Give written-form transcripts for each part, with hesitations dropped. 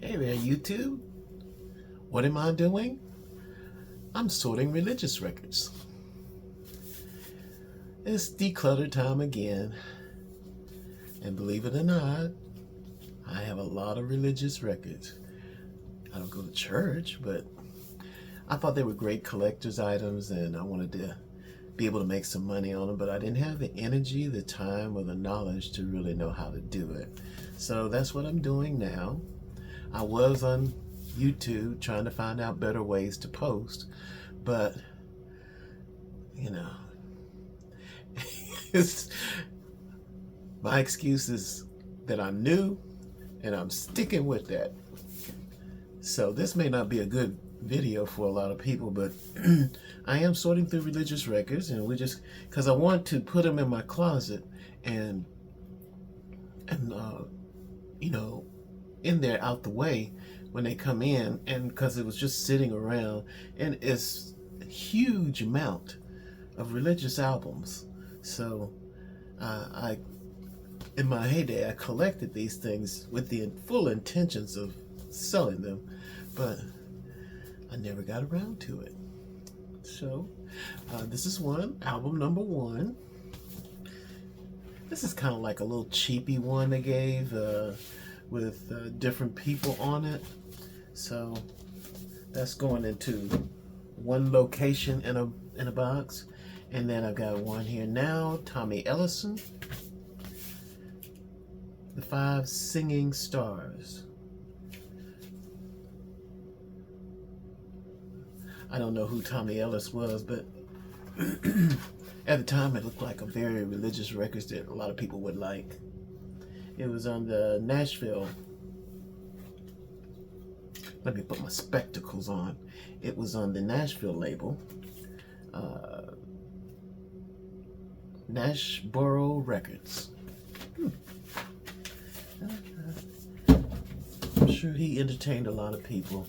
Hey there, YouTube. What am I doing? I'm sorting religious records. It's declutter time again. And believe it or not, I have a lot of religious records. I don't go to church, but I thought they were great collector's items and I wanted to be able to make some money on them, but I didn't have the energy, the time, or the knowledge to really know how to do it. So that's what I'm doing now. I was on YouTube trying to find out better ways to post, but you know, it's, my excuse is that I'm new and I'm sticking with that. So this may not be a good video for a lot of people, but I am sorting through religious records, and because I want to put them in my closet and you know, in there out the way when they come in, and because it was just sitting around, and it's a huge amount of religious albums. So in my heyday, I collected these things with the full intentions of selling them, but I never got around to it. So this is album number one. This is kind of like a little cheapy one they gave with different people on it. So that's going into one location in a box. And then I've got one here now, Tommy Ellison, The 5 Singing Stars. I don't know who Tommy Ellis was, but at the time it looked like a very religious record that a lot of people would like. It was on the Nashville. Let me put my spectacles on. It was on the Nashville label. Nashboro Records. I'm sure he entertained a lot of people.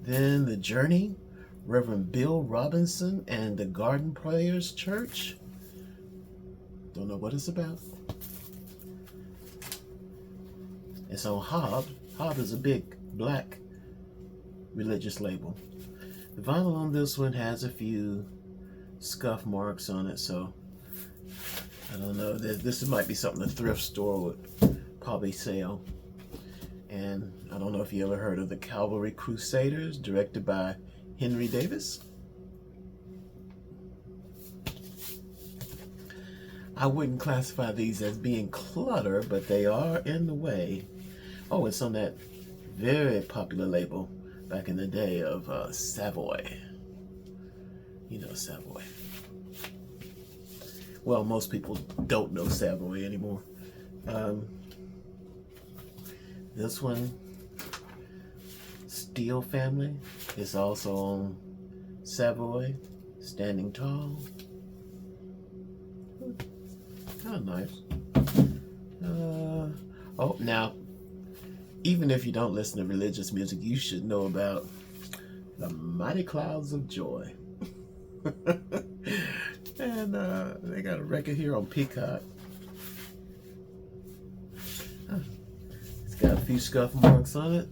Then The Journey, Reverend Bill Robinson and the Garden Players Church. Don't know what it's about. It's on Hob. Hob is a big black religious label. The vinyl on this one has a few scuff marks on it, so I don't know. This might be something a thrift store would probably sell. And I don't know if you ever heard of the Calvary Crusaders, directed by Henry Davis. I wouldn't classify these as being clutter, but they are in the way. Oh, it's on that very popular label back in the day of Savoy. You know Savoy. Well, most people don't know Savoy anymore. This one, Steel Family, is also on Savoy, Standing Tall. Kind of nice. Oh, now, even if you don't listen to religious music, you should know about the Mighty Clouds of Joy. And they got a record here on Peacock. It's got a few scuff marks on it.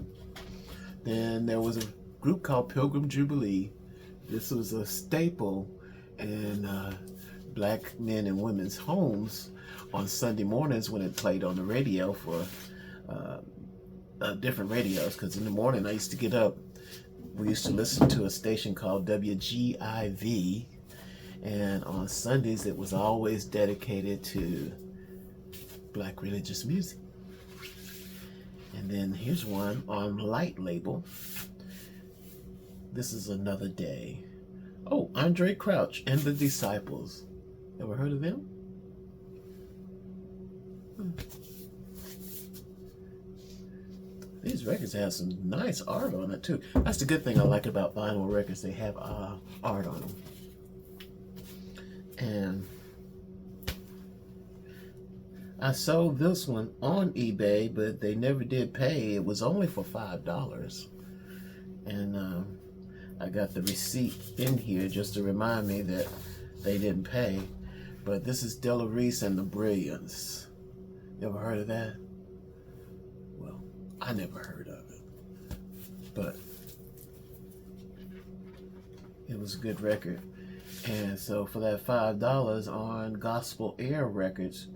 Then there was a group called Pilgrim Jubilee. This was a staple in black men and women's homes on Sunday mornings when it played on the radio for different radios, because in the morning I used to get up. We used to listen to a station called WGIV, and on Sundays it was always dedicated to black religious music. And then here's one on Light label. This is Another Day. Oh, Andre Crouch and the Disciples. Ever heard of them? These records have some nice art on it too. That's the good thing I like about vinyl records. They have art on them. And I sold this one on eBay, but they never did pay. It was only for $5. And I got the receipt in here just to remind me that they didn't pay. But this is Della Reese and the Brilliants. You ever heard of that? Well, I never heard of it. but it was a good record. And so for that $5 on Gospel Air Records,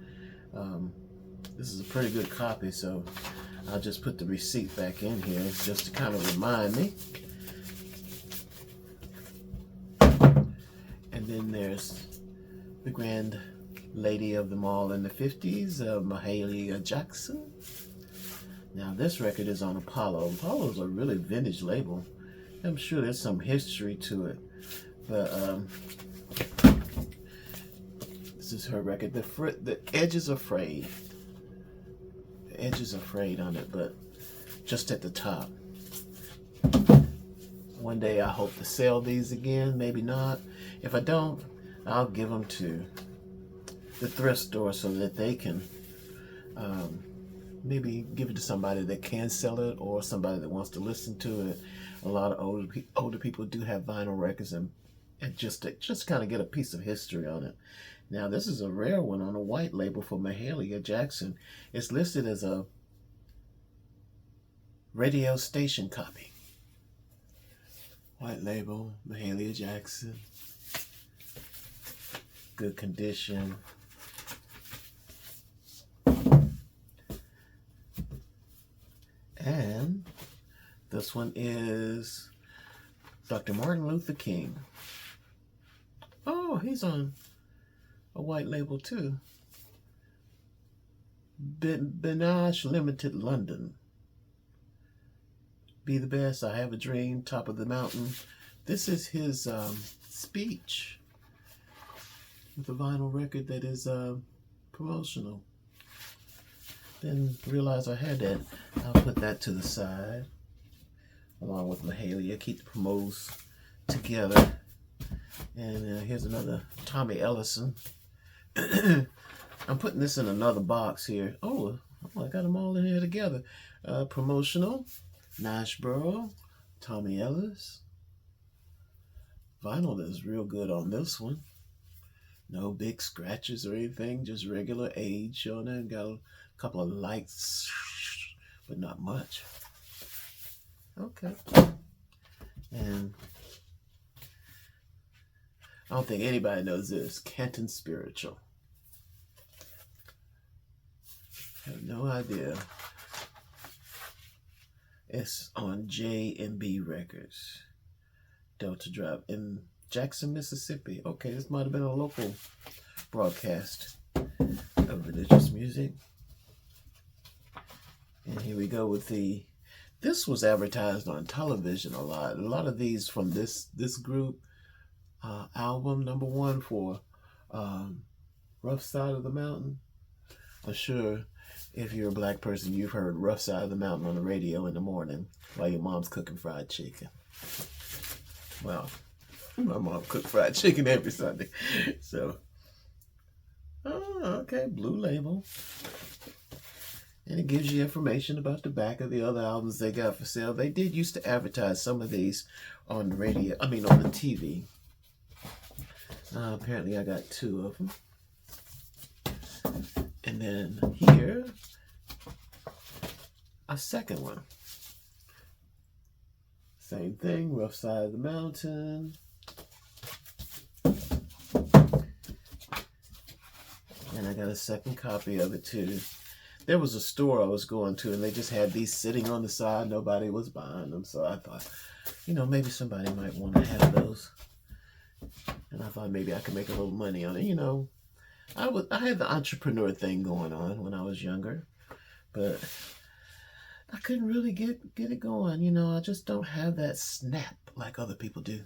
this is a pretty good copy, so I'll just put the receipt back in here just to kind of remind me. And then there's the grand lady of them all in the 50s, Mahalia Jackson. Now this record is on Apollo. Apollo's a really vintage label. I'm sure there's some history to it, but this is her record. The Edge is Afraid. The Edge is Afraid on it, but just at the top. One day I hope to sell these again, maybe not. If I don't, I'll give them to the thrift store so that they can maybe give it to somebody that can sell it, or somebody that wants to listen to it. A lot of older people do have vinyl records, and just kind of get a piece of history on it. Now this is a rare one on a white label for Mahalia Jackson. It's listed as a radio station copy. White label, Mahalia Jackson. Good condition. And this one is Dr. Martin Luther King. Oh, he's on a white label too. Benage Limited, London. Be the best, I have a dream, top of the mountain. This is his speech with a vinyl record that is promotional. Didn't realize I had that. I'll put that to the side along with Mahalia. Keep the promos together. And here's another Tommy Ellison. I'm putting this in another box here. Oh, I got them all in here together. Promotional, Nashboro, Tommy Ellis. Vinyl is real good on this one. No big scratches or anything, just regular age on it. Got a couple of lights, but not much. Okay. And I don't think anybody knows this. Canton Spiritual. I have no idea. It's on J&B Records. Delta Drive in Jackson, Mississippi. Okay, this might have been a local broadcast of religious music. And here we go with this was advertised on television a lot. A lot of these from this group, album number 1 for Rough Side of the Mountain. I'm sure if you're a black person, you've heard Rough Side of the Mountain on the radio in the morning while your mom's cooking fried chicken. Well, my mom cooked fried chicken every Sunday. So, okay, blue label. And it gives you information about the back of the other albums they got for sale. They did used to advertise some of these on the radio, on the TV. Apparently I got 2 of them. And then here, a second one. Same thing, Rough Side of the Mountain. And I got a second copy of it too. There was a store I was going to, and they just had these sitting on the side. Nobody was buying them, so I thought, maybe somebody might want to have those. And I thought maybe I could make a little money on it. I had the entrepreneur thing going on when I was younger, but I couldn't really get it going. I just don't have that snap like other people do.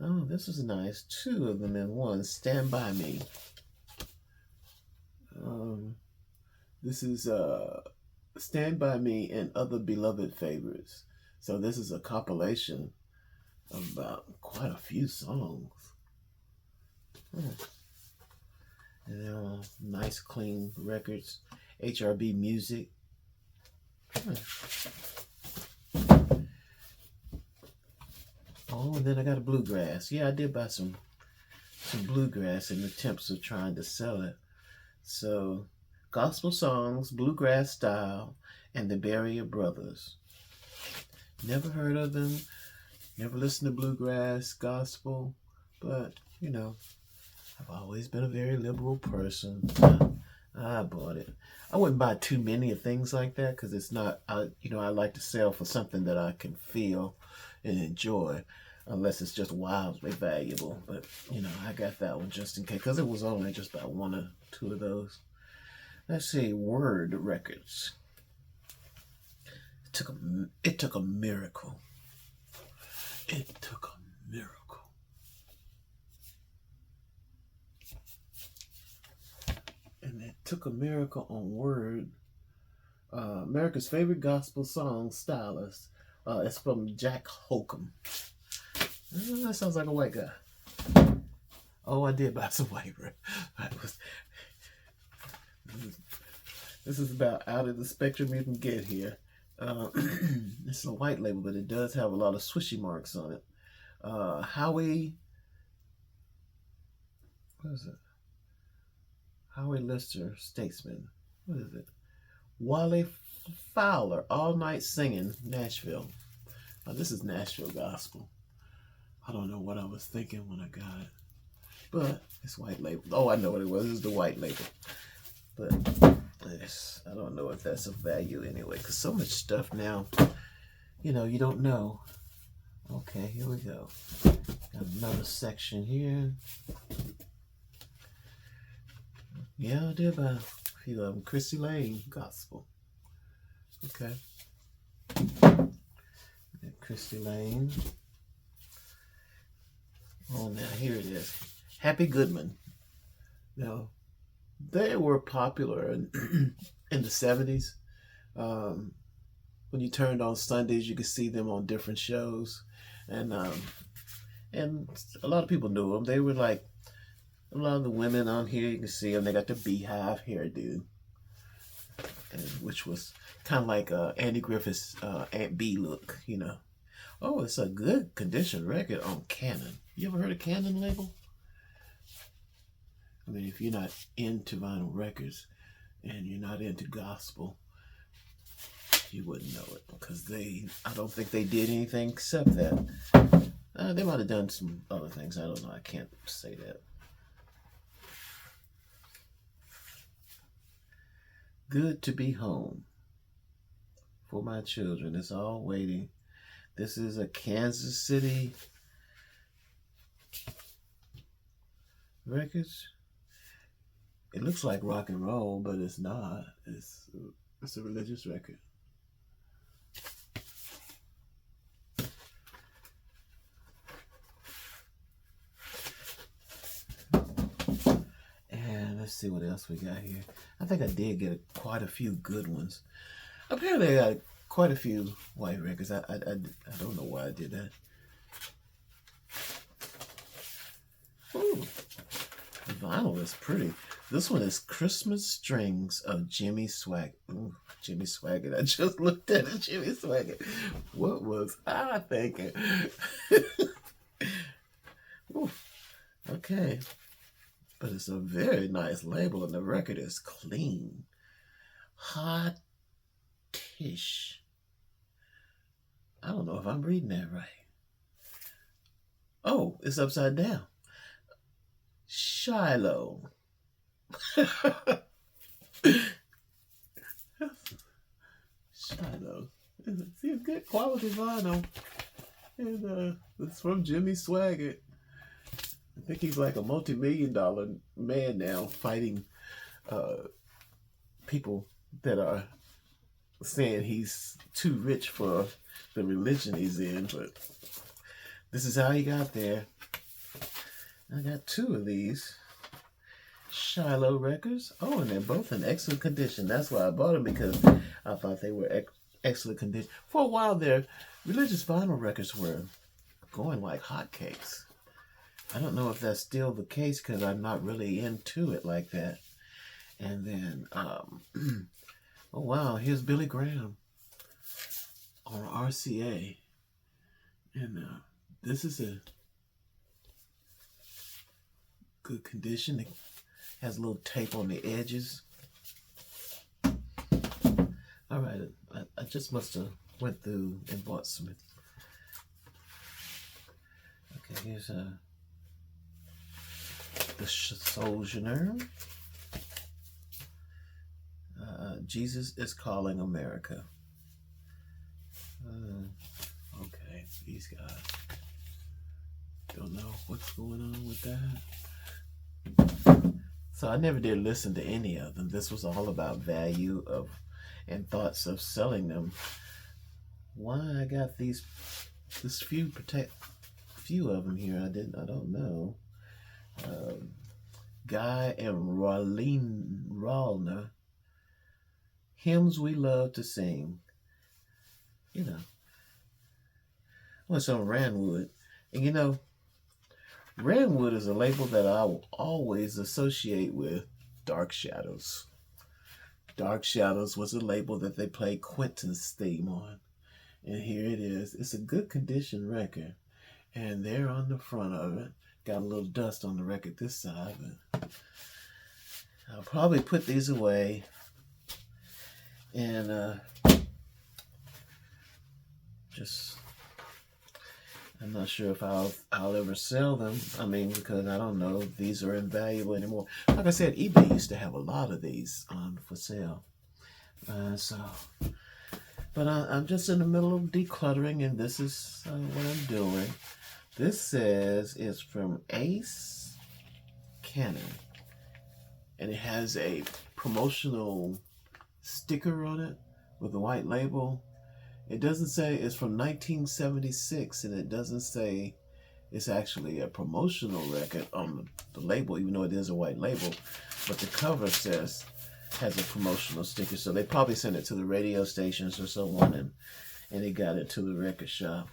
Oh, this is nice. 2 of them in one. Stand By Me. This is Stand By Me and Other Beloved Favorites. So this is a compilation of about quite a few songs. And they're all nice, clean records. HRB Music. Oh, and then I got a bluegrass. Yeah, I did buy some bluegrass in attempts of trying to sell it. So, gospel songs, bluegrass style, and the Barrier Brothers. Never heard of them. Never listened to bluegrass, gospel. But, I've always been a very liberal person. I bought it. I wouldn't buy too many of things like that because it's not, I like to sell for something that I can feel and enjoy, unless it's just wildly valuable. But, I got that one just in case because it was only just about one or two of those. Let's see, Word Records. It took a miracle. It took a miracle. And it took a miracle on Word. America's favorite gospel song stylist. It's from Jack Holcomb. That sounds like a white guy. Oh, I did buy some white records. This is about out of the spectrum you can get here. This is a white label, but it does have a lot of swishy marks on it. Howie, what is it? Howie Lister, Statesman. What is it? Wally Fowler, All Night Singing, Nashville. Oh, this is Nashville gospel. I don't know what I was thinking when I got it, but it's white label. Oh, I know what it was. This is the white label. But I don't know if that's of value anyway, because so much stuff now, you don't know. Okay, here we go. Got another section here. Yeah, I did buy a few of them. Christy Lane, gospel. Okay. Christy Lane. Oh, now here it is. Happy Goodman. Now, they were popular in the 70s. When you turned on Sundays, you could see them on different shows. And a lot of people knew them. They were like, a lot of the women on here, you can see them. They got the beehive hairdo, which was kind of like Andy Griffith's Aunt Bee look, Oh, it's a good condition record on Canon. You ever heard of Canon label? I mean, if you're not into vinyl records and you're not into gospel, you wouldn't know it because I don't think they did anything except that. They might have done some other things. I don't know. I can't say that. Good to be home for my children. It's all waiting. This is a Kansas City Records. It looks like rock and roll, but it's not. It's a religious record. And let's see what else we got here. I think I did get quite a few good ones. Apparently I got quite a few white records. I don't know why I did that. Ooh, the vinyl is pretty. This one is Christmas Strings of Jimmy Swaggart. Ooh, Jimmy Swaggart. I just looked at it, Jimmy Swaggart. What was I thinking? Ooh, okay. But it's a very nice label, and the record is clean. Hot-ish. I don't know if I'm reading that right. Oh, it's upside down. Shiloh. Shiloh. See, it's good quality vinyl. And it's from Jimmy Swaggart. I think he's like a multi-million-dollar man now, fighting people that are saying he's too rich for the religion he's in. But this is how he got there. I got two of these Shiloh records. Oh, and they're both in excellent condition. That's why I bought them, because I thought they were excellent condition. For a while there, religious vinyl records were going like hotcakes. I don't know if that's still the case because I'm not really into it like that. And then, oh wow, here's Billy Graham on RCA. And this is a good condition. It has a little tape on the edges. All right, I just must have went through and bought some. Okay, here's the Sojourner. Jesus is Calling America. Okay, these guys. Don't know what's going on with that. So I never did listen to any of them. This was all about value of and thoughts of selling them. Why I got this few of them here, I don't know. Guy and Rallner, Hymns We Love to Sing. You know, what's on Ranwood? And you know, Ranwood is a label that I will always associate with Dark Shadows. Dark Shadows was a label that they played Quentin's theme on. And here it is. It's a good condition record. And there on the front of it, got a little dust on the record this side, but I'll probably put these away. And I'm not sure if I'll ever sell them. I mean, because I don't know if these are invaluable anymore. Like I said, eBay used to have a lot of these on for sale. But I'm just in the middle of decluttering, and this is what I'm doing. This says it's from Ace Cannon, and it has a promotional sticker on it with a white label. It doesn't say it's from 1976, and it doesn't say it's actually a promotional record on the label, even though it is a white label. But the cover has a promotional sticker, so they probably sent it to the radio stations or so on, and they got it to the record shop.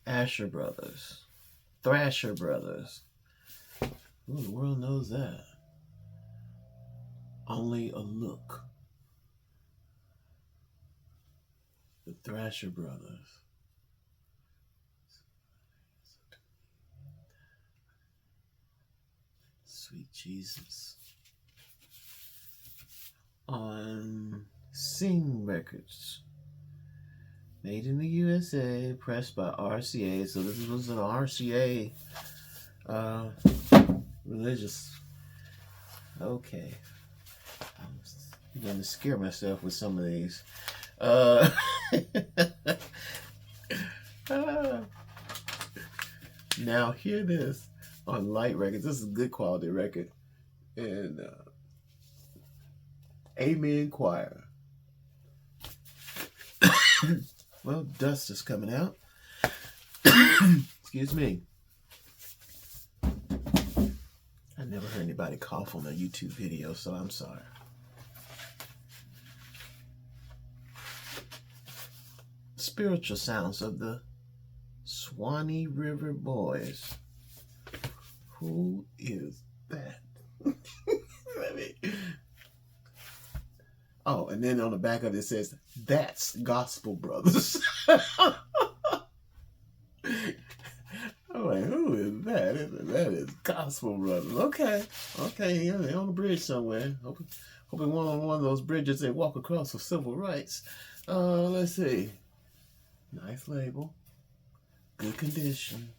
Asher Brothers, Thrasher Brothers. Who in the world knows that? Only a Look. The Thrasher Brothers. Sweet Jesus. On Sing Records. Made in the USA, pressed by RCA. So this was an RCA religious. Okay. I'm going to scare myself with some of these. Now hear this on Light Records. This is a good quality record. And Amen Choir. Well, dust is coming out. Excuse me. I never heard anybody cough on a YouTube video, so I'm sorry. Spiritual sounds of the Swanee River Boys. Who is that? Oh, and then on the back of it says, "That's Gospel Brothers." I'm like, who is that? That is Gospel Brothers. Okay, yeah, they're on the bridge somewhere. Hoping on one of those bridges they walk across for civil rights. Let's see. Nice label. Good condition.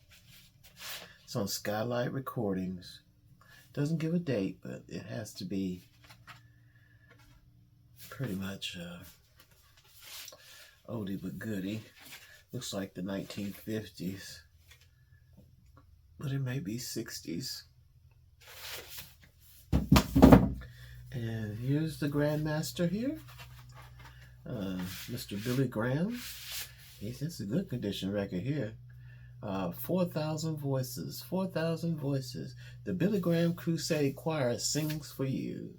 It's on Skylight Recordings. Doesn't give a date, but it has to be pretty much oldie but goodie. Looks like the 1950s, but it may be 60s. And here's the Grandmaster here, Mr. Billy Graham. It's a good condition record here. 4,000 voices. 4,000 voices. The Billy Graham Crusade Choir sings for you.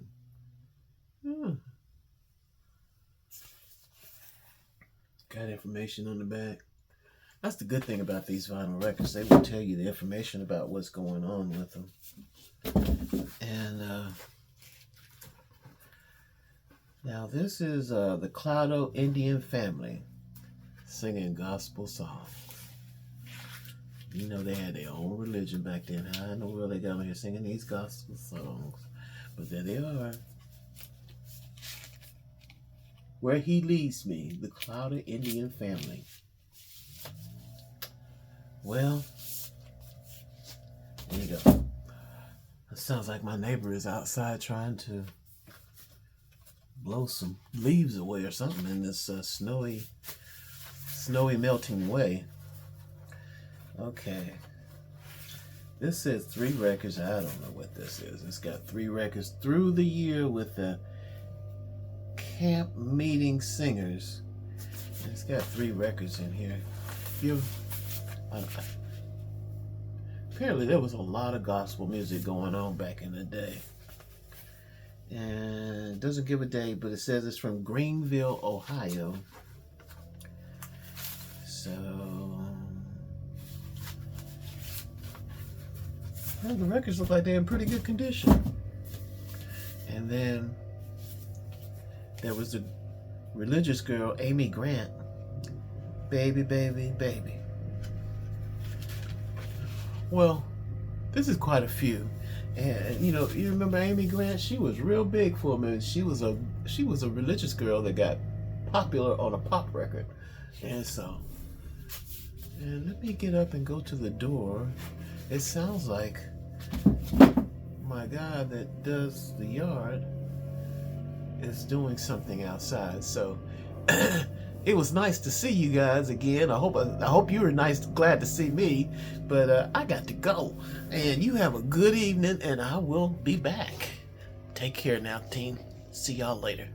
Got information on the back. That's the good thing about these vinyl records. They will tell you the information about what's going on with them. And now this is the Cloudo Indian Family singing gospel songs. You know, they had their own religion back then. How in the world they got on here singing these gospel songs? But there they are. Where He Leads Me, the Clouded Indian Family. Well, there you go. It sounds like my neighbor is outside trying to blow some leaves away or something in this snowy melting way. Okay. This says 3 records. I don't know what this is. It's got 3 records through the year with the camp meeting singers. And it's got 3 records in here. Apparently there was a lot of gospel music going on back in the day. And it doesn't give a date, but it says it's from Greenville, Ohio. So well, the records look like they're in pretty good condition. And then there was the religious girl, Amy Grant. Baby, baby, baby. Well, this is quite a few. And you know, you remember Amy Grant? She was real big for a minute. She was a religious girl that got popular on a pop record. And let me get up and go to the door. It sounds like my guy that does the yard is doing something outside. So it was nice to see you guys again. I hope you were glad to see me. But I got to go. And you have a good evening, and I will be back. Take care now, team. See y'all later.